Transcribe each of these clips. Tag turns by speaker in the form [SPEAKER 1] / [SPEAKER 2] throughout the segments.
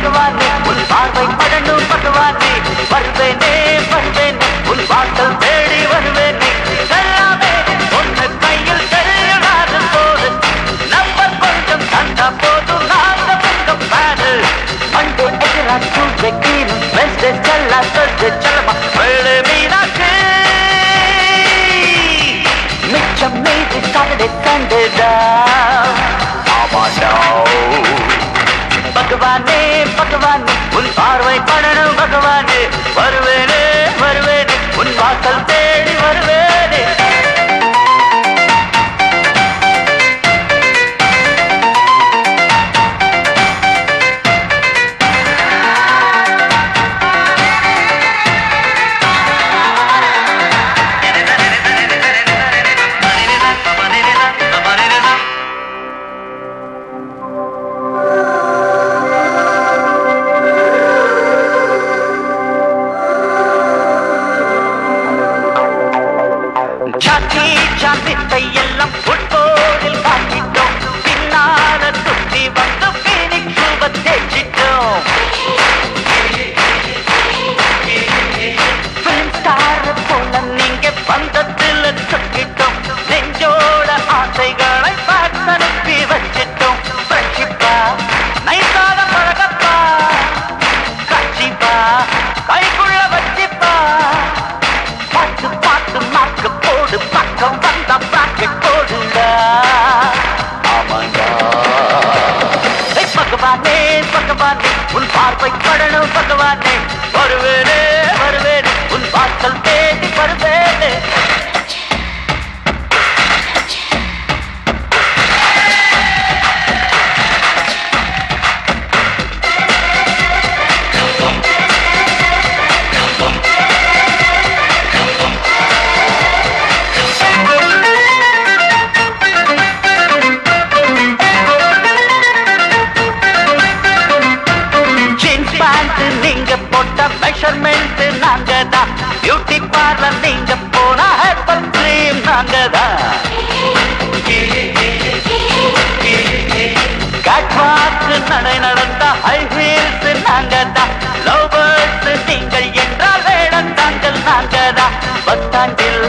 [SPEAKER 1] பகவானே உன் பார்வை படணும் பகவானே வருவேனே வருவேனே உன் வாசல் தேடி வருவேனே எல்லாமே ஒன்று கையில் தெரியாத போது நம்பர் கொஞ்சம் தந்தா போதும் நாங்க பக்கம் பாரு மண்டே எதிரா டூஸ்டே கிரீன் வெஸ்டே செல்லா தர்ஸ்டே செல்லமா ஃப்ரைடே மீனாட்சி மிச்சம் மீதி சாட்டர்டே சண்டே தான் ஆமாண்டா பகவானே பகவானே உன் பார்வை படணும் பகவானே வருவேனே வருவேனே உன் வாசல் தேடி வருவேனே சாட்சி சாத்தித்தை எல்லாம் ஃபுட்போலில் காட்டிட்டோம் பின்னால சுத்தி வந்து பீனிக்ஸ் ரூப தேய்ச்சிட்டோம் பிலிம் ஸ்டார் போல நீங்க பந்தத்தில் சுத்திட்டோம் நெஞ்சோட ஆசைகளை பார்த்து வச்சிட்டோம் பிரட்சிப்பா நைசாத பழகப்பா காட்சிப்பா கைக்குள்ள வச்சிப்பா பார்த்து பார்த்து மார்க்கு போடு பக்கம் வந்த பாக்கெட் போடுடா ஆமாண்டா பகவானே பகவானே உன் பார்வை படணும் பகவானே வருவேனே வருவேனே உன் வாசல் தேடி வருவேனே நீங்க போட்ட மெஷர்மெண்ட் நாங்க தான் பியூட்டி பார்லர் நீங்க போனா ஹெர்பல் கிரீம் நாங்க தான் கேட்வாக் நடை நடந்த ஹை ஹீல்ஸ் நாங்க தான் லவ் பேர்ட்ஸ் நீங்கள் என்றால் வேடந்தாங்கள் நாங்க தான் பஸ் ஸ்டாண்டில்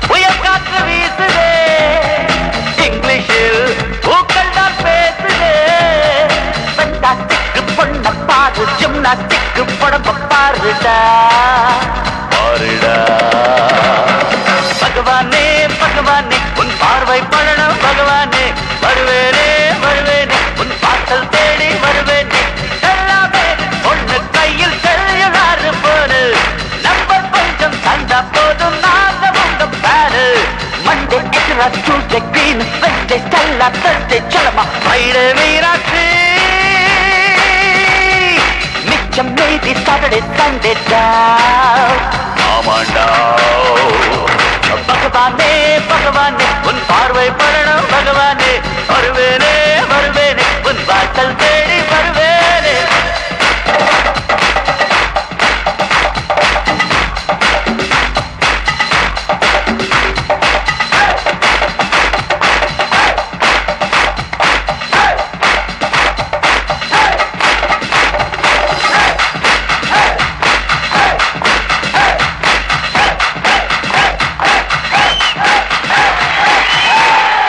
[SPEAKER 1] புயல் காற்று வீசுதே இங்கிலீஷில் பூக்கள் தான் பேசுதே ஃபண்டாஸ்டிக் பொண்ண பாரு ஜிம்னாஸ்டிக் படம்ப பாருடா பாருடா பகவானே பகவானே உன் பார்வை படணும் பகவானே வருவேனே வருவேனே உன் வாசல் தேடி வருவேனே எல்லாமே ஒன்று கையில் தெரியாறு போது நம்பர் கொஞ்சம் தந்தா போதும் நாங்க உங்க பாரு Monday extra Tuesday green Wednesday Stella Thursday செல்லமா ஃப்ரைடே மீனாட்சி மீதி சாட்டர்டே சண்டே தான் ஆமாண்டா பகவானே பகவானே உன் பார்வை பட